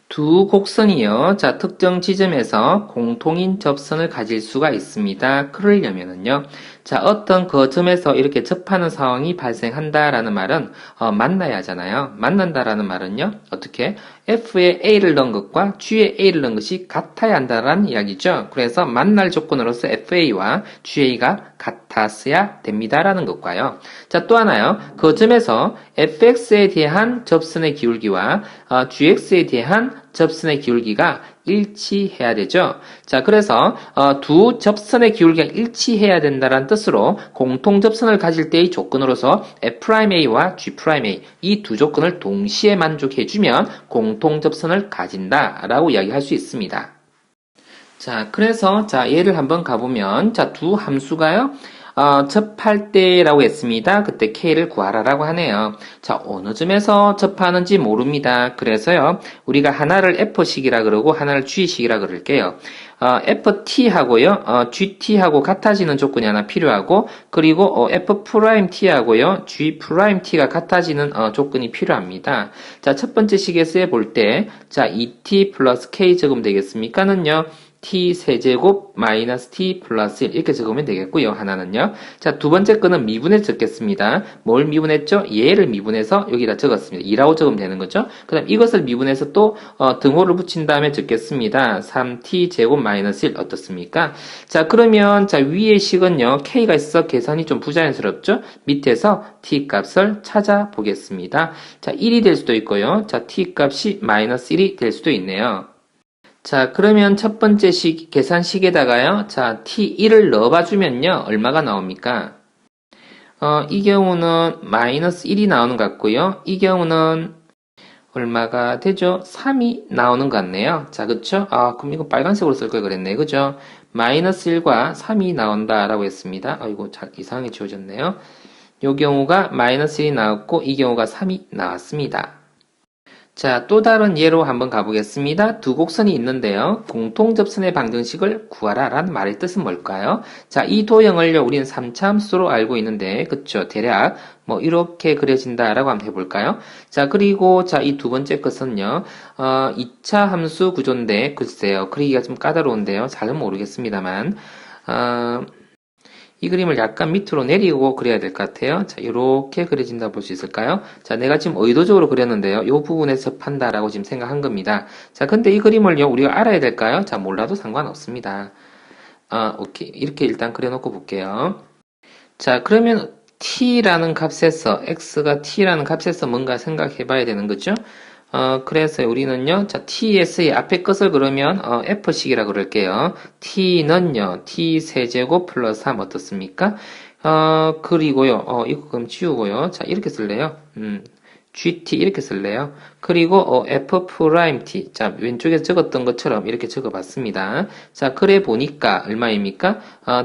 두 곡선이요. 자, 특정 지점에서 공통인 접선을 가질 수가 있습니다. 그러려면은요. 자, 어떤 그 점에서 이렇게 접하는 상황이 발생한다라는 말은 만나야 하잖아요. 만난다라는 말은요. 어떻게? F에 A를 넣은 것과 G에 A를 넣은 것이 같아야 한다라는 이야기죠. 그래서 만날 조건으로서 FA와 GA가 같았어야 됩니다라는 것과요. 자, 또 하나요. 그 점에서 fx에 대한 접선의 기울기와 gx에 대한 접선의 기울기가 일치해야 되죠. 자, 그래서 두 접선의 기울기가 일치해야 된다는 뜻으로 공통 접선을 가질 때의 조건으로서 F'A와 G'A 이 두 조건을 동시에 만족해주면 공통 접선을 가진다라고 이야기할 수 있습니다. 자, 그래서 자 예를 한번 가보면 자 두 함수가요. 접할 때라고 했습니다. 그때 K를 구하라라고 하네요. 자, 어느 점에서 접하는지 모릅니다. 그래서요, 우리가 하나를 F식이라 그러고 하나를 G식이라 그럴게요. FT하고요, GT하고 같아지는 조건이 하나 필요하고, 그리고 F'T하고요, G'T가 같아지는 조건이 필요합니다. 자, 첫 번째 식에서 볼 때, 자, 2T 플러스 K 적으면 되겠습니까는요, t 세제곱 마이너스 t 플러스 1 이렇게 적으면 되겠고요. 하나는요. 자, 두 번째 거는 미분해서 적겠습니다. 뭘 미분했죠? 얘를 미분해서 여기다 적었습니다. 2라고 적으면 되는 거죠. 그 다음 이것을 미분해서 또 등호를 붙인 다음에 적겠습니다. 3t 제곱 마이너스 1 어떻습니까? 자, 그러면 자 위의 식은요. k가 있어 계산이 좀 부자연스럽죠? 밑에서 t 값을 찾아보겠습니다. 자, 1이 될 수도 있고요. 자, t 값이 마이너스 1이 될 수도 있네요. 자, 그러면 첫 번째 계산식에다가요. 자, t1을 넣어봐주면요. 얼마가 나옵니까? 이 경우는 마이너스 1이 나오는 것 같고요. 이 경우는 얼마가 되죠? 3이 나오는 것 같네요. 자, 그쵸? 그럼 이거 빨간색으로 쓸 걸 그랬네. 그죠? 마이너스 1과 3이 나온다라고 했습니다. 이거 이상하게 지워졌네요. 이 경우가 마이너스 1이 나왔고, 이 경우가 3이 나왔습니다. 자, 또 다른 예로 한번 가보겠습니다. 두 곡선이 있는데요. 공통접선의 방정식을 구하라 라는 말의 뜻은 뭘까요? 자, 이 도형을요, 우리는 3차 함수로 알고 있는데, 그쵸? 대략, 이렇게 그려진다라고 한번 해볼까요? 자, 그리고, 자, 이 두 번째 것은요, 2차 함수 구조인데, 글쎄요, 그리기가 좀 까다로운데요. 잘은 모르겠습니다만, 이 그림을 약간 밑으로 내리고 그려야 될 것 같아요. 자, 이렇게 그려진다 볼 수 있을까요? 자, 내가 지금 의도적으로 그렸는데요. 이 부분에서 판다라고 지금 생각한 겁니다. 자, 근데 이 그림을요, 우리가 알아야 될까요? 자, 몰라도 상관없습니다. 오케이. 이렇게 일단 그려놓고 볼게요. 자, 그러면 t라는 값에서, x가 t라는 값에서 뭔가 생각해 봐야 되는 거죠? 그래서 우리는요, 자, ts의 앞에 것을 그러면, f식이라 그럴게요. t는요, t 세제곱 플러스 3 어떻습니까? 그리고요, 이거 그럼 지우고요. 자, 이렇게 쓸래요. gt 이렇게 쓸래요. 그리고, f't. 자, 왼쪽에 적었던 것처럼 이렇게 적어봤습니다. 자, 그래 보니까 얼마입니까?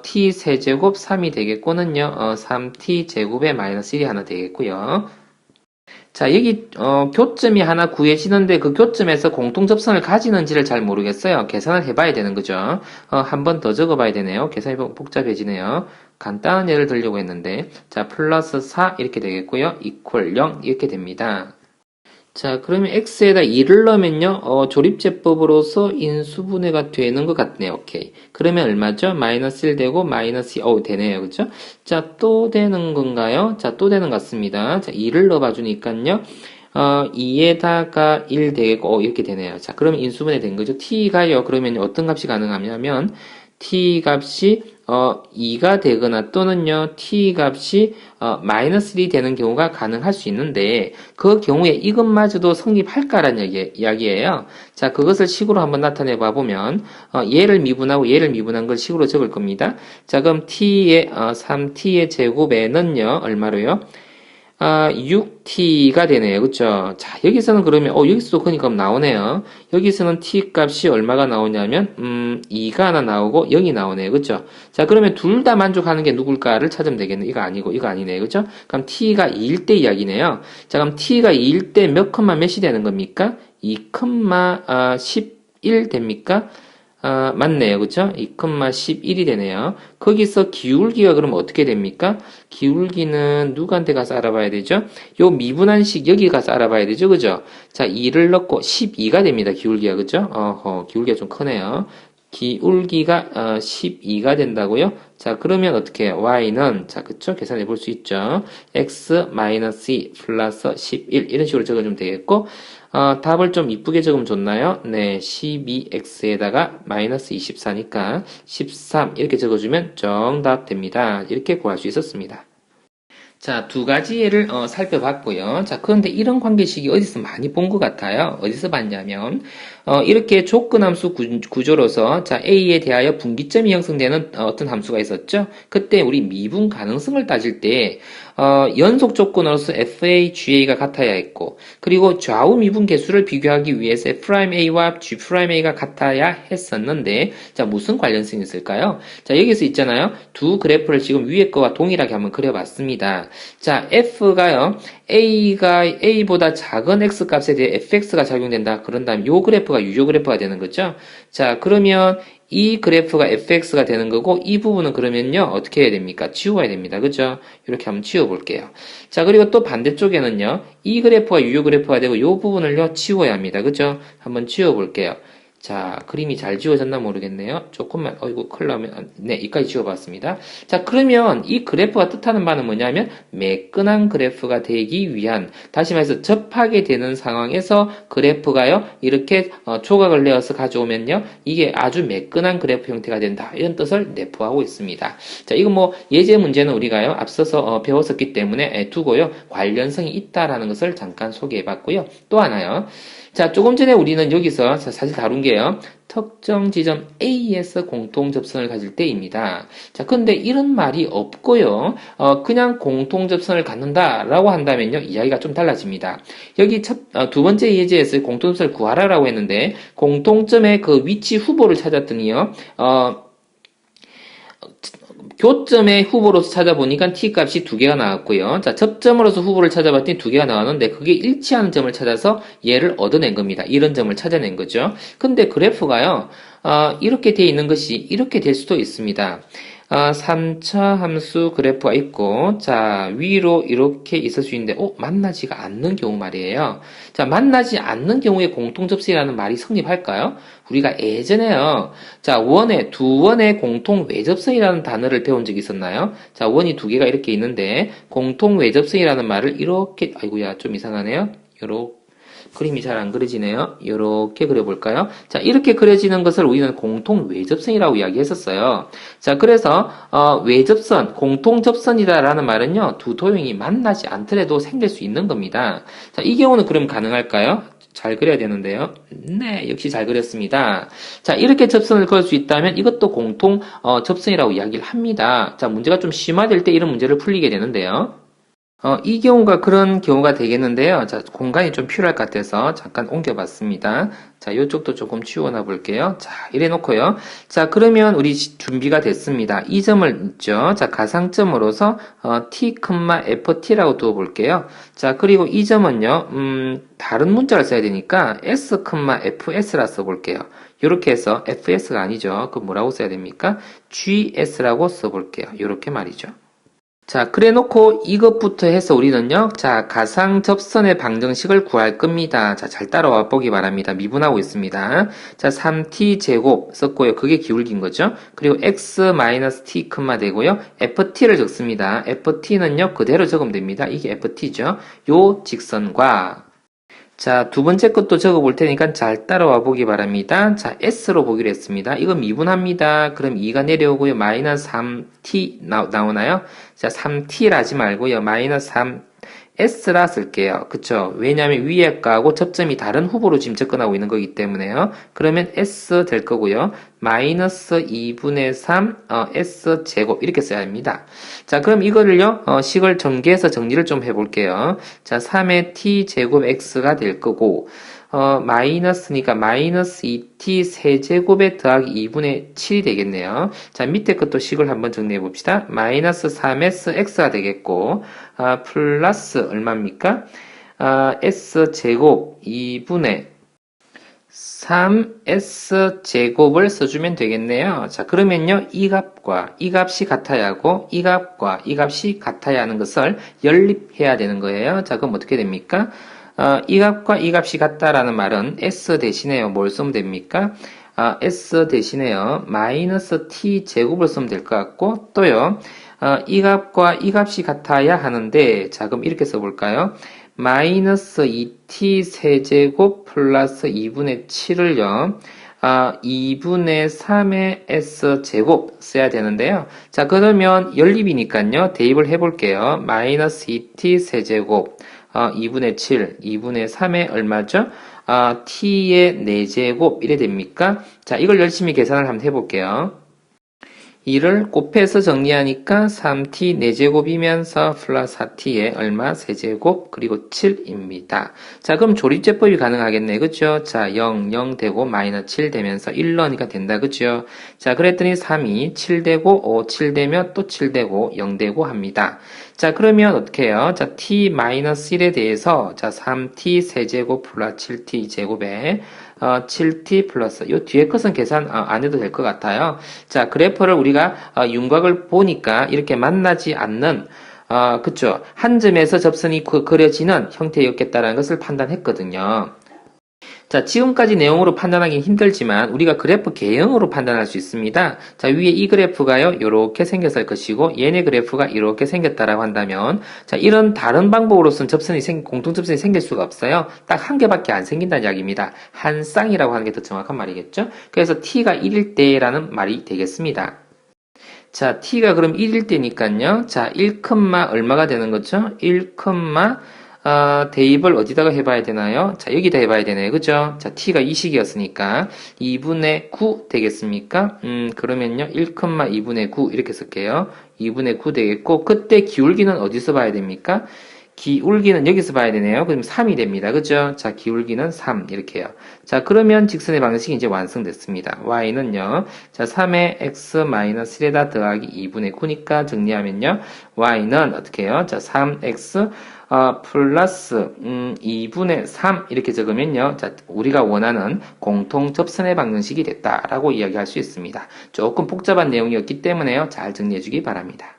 t 세제곱 3이 되겠고는요, 3t 제곱에 마이너스 1이 하나 되겠고요. 자, 여기 교점이 하나 구해지는데 그 교점에서 공통접선을 가지는지를 잘 모르겠어요. 계산을 해봐야 되는 거죠. 한 번 더 적어봐야 되네요. 계산이 복잡해지네요. 간단한 예를 들려고 했는데 자, 플러스 4 이렇게 되겠고요. 이퀄 0 이렇게 됩니다. 자, 그러면 x에다 2를 넣으면요, 조립제법으로서 인수분해가 되는 것 같네요. 오케이. 그러면 얼마죠? 마이너스 1 되고, 마이너스 2, 되네요. 그죠? 자, 또 되는 건가요? 자, 또 되는 것 같습니다. 자, 2를 넣어봐 주니까요, 2에다가 1 되겠고, 이렇게 되네요. 자, 그러면 인수분해 된 거죠. t가요, 그러면 어떤 값이 가능하냐면, t 값이 2가 되거나 또는요 t 값이 마이너스 1이 되는 경우가 가능할 수 있는데 그 경우에 이것마저도 성립할까라는 이야기예요. 자, 그것을 식으로 한번 나타내 봐 보면 얘를 미분하고 얘를 미분한 걸 식으로 적을 겁니다. 자, 그럼 t의 3t의 제곱에는요 얼마로요? 6t가 되네요. 그쵸? 자, 여기서는 그러면, 여기서도 그러니까 나오네요. 여기서는 t 값이 얼마가 나오냐면, 2가 하나 나오고 0이 나오네요. 그쵸? 자, 그러면 둘 다 만족하는 게 누굴까를 찾으면 되겠네. 이거 아니고, 이거 아니네. 그쵸? 그럼 t가 2일 때 이야기네요. 자, 그럼 t가 2일 때 몇 컴마 몇이 되는 겁니까? 2 컴마 11 됩니까? 맞네요. 그쵸? 2,11이 되네요. 거기서 기울기가 그럼 어떻게 됩니까? 기울기는 누구한테 가서 알아봐야 되죠? 요 미분한식 여기 가서 알아봐야 되죠. 그죠? 자, 2를 넣고 12가 됩니다. 기울기가. 그죠? 기울기가 좀 크네요. 기울기가 12가 된다고요? 자, 그러면 어떻게 해요? y는 자, 그쵸? 계산해 볼 수 있죠. x-2 플러스 11 이런 식으로 적어주면 되겠고 답을 좀 이쁘게 적으면 좋나요? 네, 12x에다가 마이너스 24니까 13 이렇게 적어주면 정답 됩니다. 이렇게 구할 수 있었습니다. 자, 두 가지 예를 살펴봤고요. 자, 그런데 이런 관계식이 어디서 많이 본 것 같아요. 어디서 봤냐면 이렇게 조건함수 구조로서 자, A에 대하여 분기점이 형성되는 어떤 함수가 있었죠. 그때 우리 미분 가능성을 따질 때 연속 조건으로서 FA,GA가 같아야 했고 그리고 좌우 미분 개수를 비교하기 위해서 F'A와 G'A가 같아야 했었는데 자, 무슨 관련성이 있을까요? 자, 여기서 있잖아요. 두 그래프를 지금 위에 거와 동일하게 한번 그려봤습니다. 자, F가요. A가 A보다 작은 X 값에 대해 fx가 작용된다. 그런다면 요 그래프가 유효 그래프가 되는 거죠. 자, 그러면 이 그래프가 fx가 되는 거고 이 부분은 그러면요 어떻게 해야 됩니까? 치워야 됩니다. 그죠? 이렇게 한번 치워볼게요. 자, 그리고 또 반대쪽에는요 이 그래프가 유효 그래프가 되고 이 부분을요 치워야 합니다. 그죠? 한번 치워볼게요. 자, 그림이 잘 지워졌나 모르겠네요. 조금만, 어이구, 큰일 나면, 네, 이까지 지워봤습니다. 자, 그러면 이 그래프가 뜻하는 바는 뭐냐면, 매끈한 그래프가 되기 위한, 다시 말해서 접하게 되는 상황에서 그래프가요, 이렇게 조각을 내어서 가져오면요, 이게 아주 매끈한 그래프 형태가 된다. 이런 뜻을 내포하고 있습니다. 자, 이거 뭐, 예제 문제는 우리가요, 앞서서 배웠었기 때문에 두고요, 관련성이 있다라는 것을 잠깐 소개해봤고요. 또 하나요. 자, 조금 전에 우리는 여기서 사실 다룬 게요. 특정 지점 A에서 공통 접선을 가질 때입니다. 자, 근데 이런 말이 없고요. 그냥 공통 접선을 갖는다라고 한다면요. 이야기가 좀 달라집니다. 여기 두 번째 예제에서 공통 접선을 구하라라고 했는데 공통점의 그 위치 후보를 찾았더니요. 교점의 후보로서 찾아보니까 t값이 두 개가 나왔고요. 자, 접점으로서 후보를 찾아봤더니 두 개가 나왔는데 그게 일치하는 점을 찾아서 얘를 얻어낸 겁니다. 이런 점을 찾아낸 거죠. 근데 그래프가요. 이렇게 돼 있는 것이 이렇게 될 수도 있습니다. 3차 함수 그래프가 있고, 자, 위로 이렇게 있을 수 있는데, 만나지가 않는 경우 말이에요. 자, 만나지 않는 경우에 공통접선이라는 말이 성립할까요? 우리가 예전에요. 자, 두 원의 공통 외접선이라는 단어를 배운 적이 있었나요? 자, 원이 두 개가 이렇게 있는데, 공통 외접선이라는 말을 이렇게, 아이고야, 좀 이상하네요. 요렇게. 그림이 잘 안 그려지네요. 이렇게 그려볼까요? 자, 이렇게 그려지는 것을 우리는 공통 외접선이라고 이야기했었어요. 자, 그래서 외접선, 공통 접선이다라는 말은요, 두 도형이 만나지 않더라도 생길 수 있는 겁니다. 자, 이 경우는 그럼 가능할까요? 잘 그려야 되는데요. 네, 역시 잘 그렸습니다. 자, 이렇게 접선을 그을 수 있다면 이것도 공통 접선이라고 이야기를 합니다. 자, 문제가 좀 심화될 때 이런 문제를 풀리게 되는데요. 이 경우가 그런 경우가 되겠는데요. 자, 공간이 좀 필요할 것 같아서 잠깐 옮겨봤습니다. 자, 이쪽도 조금 치워놔 볼게요. 자, 이래 놓고요. 자, 그러면 우리 준비가 됐습니다. 이 점을 있죠. 자, 가상점으로서 t, ft라고 두어 볼게요. 자, 그리고 이 점은요. 다른 문자를 써야 되니까 s, fs라 써 볼게요. 이렇게 해서 fs가 아니죠. 그럼 뭐라고 써야 됩니까? gs라고 써 볼게요. 이렇게 말이죠. 자, 그래 놓고 이것부터 해서 우리는요, 자, 가상 접선의 방정식을 구할 겁니다. 자, 잘 따라와 보기 바랍니다. 미분하고 있습니다. 자, 3t 제곱 썼고요. 그게 기울기인 거죠. 그리고 x-t, 되고요. ft를 적습니다. ft는요, 그대로 적으면 됩니다. 이게 ft죠. 요 직선과 자, 두 번째 것도 적어 볼 테니까 잘 따라와 보기 바랍니다. 자, S로 보기로 했습니다. 이거 미분합니다. 그럼 2가 내려오고요. 마이너스 3t 나오나요? 자, 3t라 하지 말고요. 마이너스 3s라 쓸게요. 그쵸? 왜냐하면 위에 거하고 접점이 다른 후보로 지금 접근하고 있는 거기 때문에요. 그러면 s 될 거고요. 마이너스 2분의 3 s 제곱 이렇게 써야 합니다. 자, 그럼 이거를요, 식을 전개해서 정리를 좀 해볼게요. 자, 3의 t 제곱 x가 될 거고, 마이너스니까 마이너스 2t 세제곱에 더하기 2분의 7이 되겠네요. 자, 밑에 것도 식을 한번 정리해 봅시다. 마이너스 3sx가 되겠고, 플러스 얼마입니까? s제곱 2분의 3s제곱을 써주면 되겠네요. 자, 그러면요, 이 값과 이 값이 같아야 하고, 이 값과 이 값이 같아야 하는 것을 연립해야 되는 거예요. 자, 그럼 어떻게 됩니까? 이 값과 이 값이 같다라는 말은 s 대신에요, 뭘 쓰면 됩니까? s 대신에요, 마이너스 t 제곱을 쓰면 될 것 같고, 또요, 이 값과 이 값이 같아야 하는데, 자, 그럼 이렇게 써볼까요? 마이너스 2t 세제곱 플러스 2분의 7을요, 2분의 3의 s제곱 써야 되는데요. 자, 그러면 연립이니까요, 대입을 해볼게요. 마이너스 2t 세제곱, 2분의 7, 2분의 3의 얼마죠? t의 4제곱, 이래 됩니까? 자, 이걸 열심히 계산을 한번 해볼게요. 2를 곱해서 정리하니까 3t 4제곱이면서 플러스 4t에 얼마? 세제곱 그리고 7입니다. 자, 그럼 조립제법이 가능하겠네. 그죠? 자, 0, 0 되고 마이너스 7 되면서 1 넣으니까 된다. 그죠? 자, 그랬더니 3이 7 되고 5, 7 되면 또 7 되고 0 되고 합니다. 자, 그러면 어떻게 해요? 자, t 마이너스 1에 대해서 자, 3t 세제곱 플러스 7t 제곱에 7t 플러스 요 뒤에 것은 계산 안 해도 될 것 같아요. 자, 그래프를 우리가 윤곽을 보니까 이렇게 만나지 않는 그쵸? 한 점에서 접선이 그려지는 형태였겠다라는 것을 판단했거든요. 자, 지금까지 내용으로 판단하기 힘들지만 우리가 그래프 개형으로 판단할 수 있습니다. 자, 위에 이 그래프가요, 이렇게 생겼을 것이고 얘네 그래프가 이렇게 생겼다라고 한다면 자, 이런 다른 방법으로서는 공통접선이 생길 수가 없어요. 딱 한 개밖에 안 생긴다는 이야기입니다. 한 쌍이라고 하는 게 더 정확한 말이겠죠? 그래서 t가 1일 때라는 말이 되겠습니다. 자, t가 그럼 1일 때니까요. 자, 1, 얼마가 되는 거죠? 1, 대입을 어디다가 해봐야 되나요? 자, 여기다 해봐야 되네요. 그죠? 자, t가 이 식이었으니까 2분의 9 되겠습니까? 그러면요. 1,2분의 9 이렇게 쓸게요. 2분의 9 되겠고 그때 기울기는 어디서 봐야 됩니까? 기울기는 여기서 봐야 되네요. 그럼 3이 됩니다. 그죠? 자, 기울기는 3 이렇게요. 자, 그러면 직선의 방식이 이제 완성됐습니다. y는요. 자, 3의 x-1에다 더하기 2분의 9니까 정리하면요. y는 어떻게 해요? 자, 3x 플러스 2분의 3 이렇게 적으면요. 자, 우리가 원하는 공통 접선의 방정식이 됐다라고 이야기할 수 있습니다. 조금 복잡한 내용이었기 때문에요. 잘 정리해 주기 바랍니다.